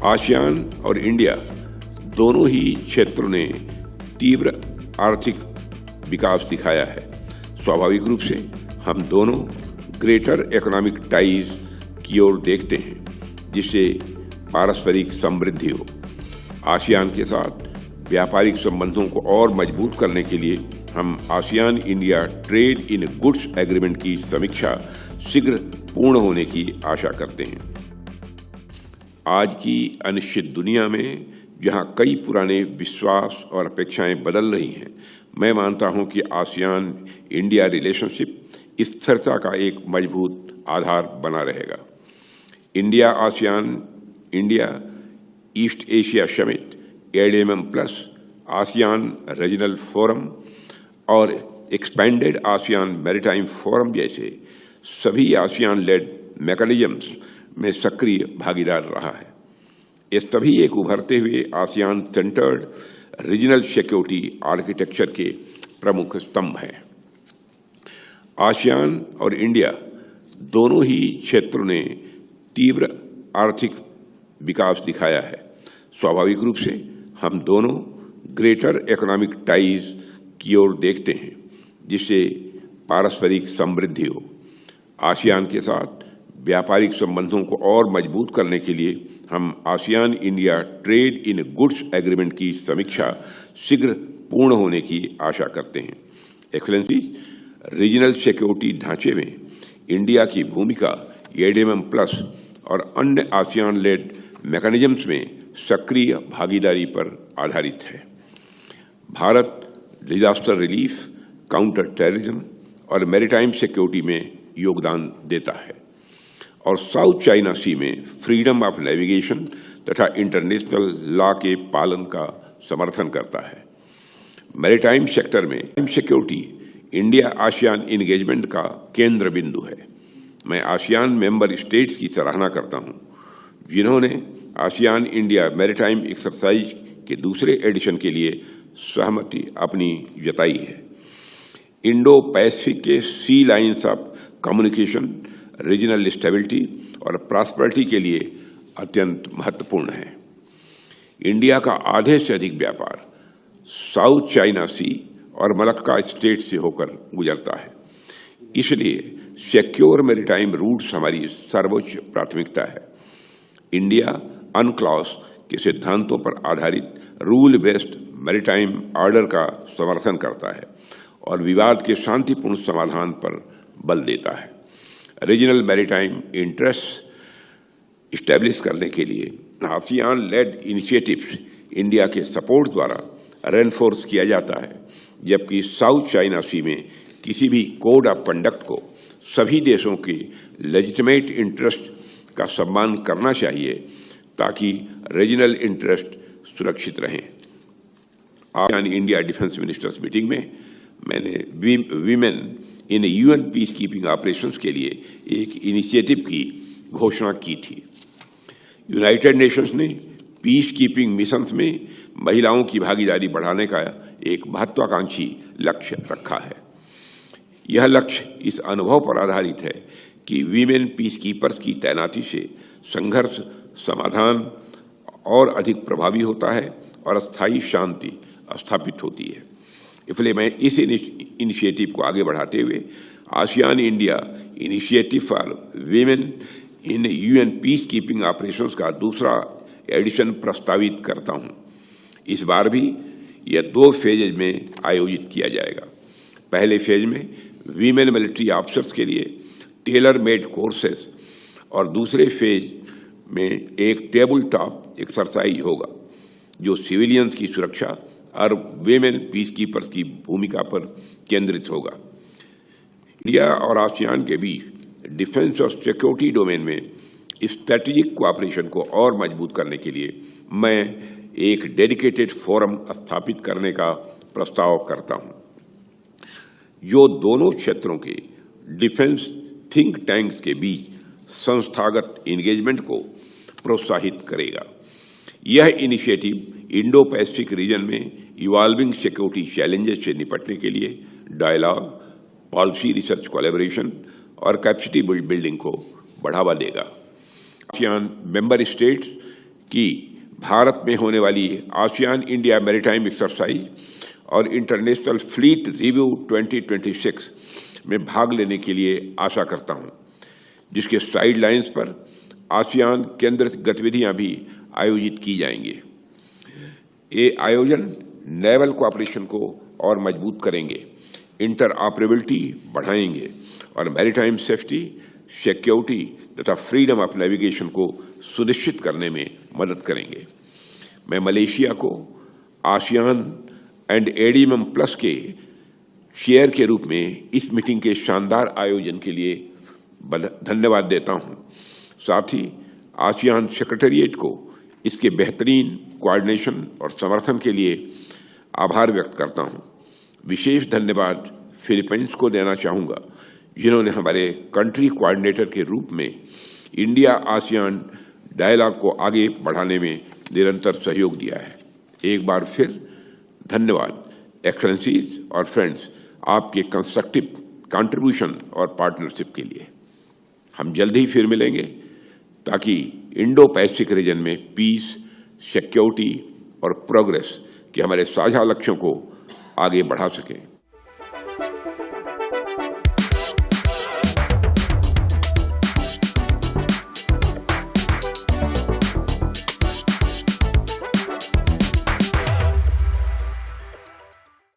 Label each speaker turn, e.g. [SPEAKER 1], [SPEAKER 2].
[SPEAKER 1] ASEAN और India दोनों ही क्षेत्रों ने तीव्र आर्थिक विकास दिखाया है। स्वाभाविक रूप से हम दोनों ग्रेटर इकोनॉमिक टाइज की ओर देखते हैं, जिससे पारस्परिक समृद्धि हो। आसियान के साथ व्यापारिक संबंधों को और मजबूत करने के लिए हम ASEAN India trade in goods agreement की समीक्षा शीघ्र पूर्ण होने की आशा करते हैं। आज की अनिश्चित दुनिया में जहां कई पुराने विश्वास और अपेक्षाएं बदल रही हैं, मैं मानता हूं कि आसियान इंडिया रिलेशनशिप स्थिरता का एक मजबूत आधार बना रहेगा। India ASEAN India east Asia summit, ADMM plus, ASEAN regional forum और एक्सपेंडेड आसियान मैरीटाइम फोरम जैसे सभी आसियान लेड मैकेनिज्म्स में सक्रिय भागीदार रहा है। ये सभी एक उभरते हुए ASEAN centred regional security architecture के प्रमुख स्तंभ हैं। आसियान और इंडिया दोनों ही क्षेत्रों ने तीव्र आर्थिक विकास दिखाया है। स्वाभाविक रूप से हम दोनों ग्रेटर इकोनॉमिक टाइज की ओर देखते हैं, जिससे पारस्परिक समृद्धि हो। आसियान के साथ व्यापारिक संबंधों को और मजबूत करने के लिए हम ASEAN India trade in goods agreement की समीक्षा शीघ्र पूर्ण होने की आशा करते हैं। एक्सेलेंसी, रीजनल सिक्योरिटी ढांचे में इंडिया की भूमिका ADMM प्लस और अन्य आसियान लेड मैकेनिज्म्स में सक्रिय भागीदारी पर आधारित है। Bharat disaster relief, counter terrorism और मैरीटाइम सिक्योरिटी में योगदान देता है और साउथ चाइना सी में फ्रीडम ऑफ नेविगेशन तथा इंटरनेशनल लॉ के पालन का समर्थन करता है। मैरीटाइम सेक्टर में सिक्योरिटी इंडिया आसियान इंगेजमेंट का केंद्र बिंदु है। मैं आसियान मेंबर स्टेट्स की सराहना करता हूं, जिन्होंने आसियान इंडिया मैरीटाइम एक्सरसाइज के दूसरे एडिशन के लिए सहमति अपनी जताई है। इंडो पैसिफिक के sea lines of communication regional stability और प्रॉस्पेरिटी के लिए अत्यंत महत्वपूर्ण है। इंडिया का आधे से अधिक व्यापार साउथ चाइना सी और मलक्का स्टेट से होकर गुजरता है। इसलिए सिक्योर मैरीटाइम रूट्स हमारी सर्वोच्च प्राथमिकता है। इंडिया अनक्लॉस के सिद्धांतों पर आधारित रूल बेस्ड मैरीटाइम ऑर्डर का समर्थन करता है और विवाद के शांतिपूर्ण समाधान पर बल देता है। रीजनल मैरीटाइम इंटरेस्ट इस्टेब्लिश करने के लिए आसियान लेड इनिशिएटिव्स इंडिया के सपोर्ट द्वारा रेनफोर्स किया जाता है, जबकि साउथ चाइना सी में किसी भी कोड ऑफ कंडक्ट को सभी देशों के लेजिटिमेट इंटरेस्ट का सम्मान करना चाहिए ताकि रीजनल इंटरेस्ट सुरक्षित रहें। ASEAN India defence ministers meeting में मैंने वीमेन इन UN पीस कीपिंग ऑपरेशंस के लिए एक इनिशिएटिव की घोषणा की थी। यूनाइटेड नेशंस ने पीस कीपिंग मिशंस में महिलाओं की भागीदारी बढ़ाने का एक महत्वाकांक्षी लक्ष्य रखा है। यह लक्ष्य इस अनुभव पर आधारित है कि वीमेन पीस कीपर्स की तैनाती से संघर्ष समाधान और अधिक प्रभावी होता है और स्थायी शांति स्थापित होती है। इसलिए मैं इस इनिशिएटिव को आगे बढ़ाते हुए ASEAN India initiative for women in UN peace keeping operations का दूसरा एडिशन प्रस्तावित करता हूं। इस बार भी यह 2 फेजेज में आयोजित किया जाएगा। पहले फेज में वीमेन मिलिट्री ऑफिसर्स के लिए टेलर मेड कोर्सेस और दूसरे फेज में एक टेबल टॉप एक्सरसाइज होगा, जो सिविलियंस की सुरक्षा और वीमेन पीस कीपर्स की भूमिका पर केंद्रित होगा। इंडिया और आसियान के बीच डिफेंस और सिक्योरिटी डोमेन में स्ट्रेटेजिक कोऑपरेशन को और मजबूत करने के लिए मैं एक डेडिकेटेड फोरम स्थापित करने का प्रस्ताव करता हूं, जो दोनों क्षेत्रों के डिफेंस थिंक टैंक्स के बीच संस्थागत एंगेजमेंट को प्रोत्साहित करेगा। यह इनिशिएटिव इंडो पैसिफिक रीजन में इवॉल्विंग सिक्योरिटी चैलेंजेस से निपटने के लिए डायलॉग, पॉलिसी रिसर्च कोलैबोरेशन और कैपेसिटी बिल्डिंग को बढ़ावा देगा। आसियान मेंबर स्टेट्स कि भारत में होने वाली आसियान इंडिया मैरीटाइम एक्सरसाइज और इंटरनेशनल फ्लीट रिव्यू 2026 में भाग लेने के लिए आशा करता हूं, जिसके साइडलाइंस पर आसियान केंद्रित गतिविधियां भी आयोजित की जाएंगी। ये आयोजन नेवल कोऑपरेशन को और मजबूत करेंगे, इंटर ऑपरेबिलिटी बढ़ाएंगे और मैरीटाइम सेफ्टी, सिक्योरिटी तथा फ्रीडम ऑफ नेविगेशन को सुनिश्चित करने में मदद करेंगे। मैं मलेशिया को आसियान एंड एडीएम प्लस के चेयर के रूप में इस मीटिंग के शानदार आयोजन के लिए धन्यवाद देता हूं। साथ ही आसियान सेक्रेटेरिएट को इसके बेहतरीन कोऑर्डिनेशन और समर्थन के लिए आभार व्यक्त करता हूं। विशेष धन्यवाद फिलीपींस को देना चाहूंगा, जिन्होंने हमारे कंट्री कोऑर्डिनेटर के रूप में इंडिया आसियान डायलॉग को आगे बढ़ाने में निरंतर सहयोग दिया है। एक बार फिर धन्यवाद एक्सेलेंसीज और फ्रेंड्स, आपके कंस्ट्रक्टिव कंट्रीब्यूशन और पार्टनरशिप के लिए। हम जल्द ही फिर मिलेंगे ताकि इंडो पैसिफिक रीजन में पीस, सिक्योरिटी और प्रोग्रेस के हमारे साझा लक्ष्यों को आगे बढ़ा सकें।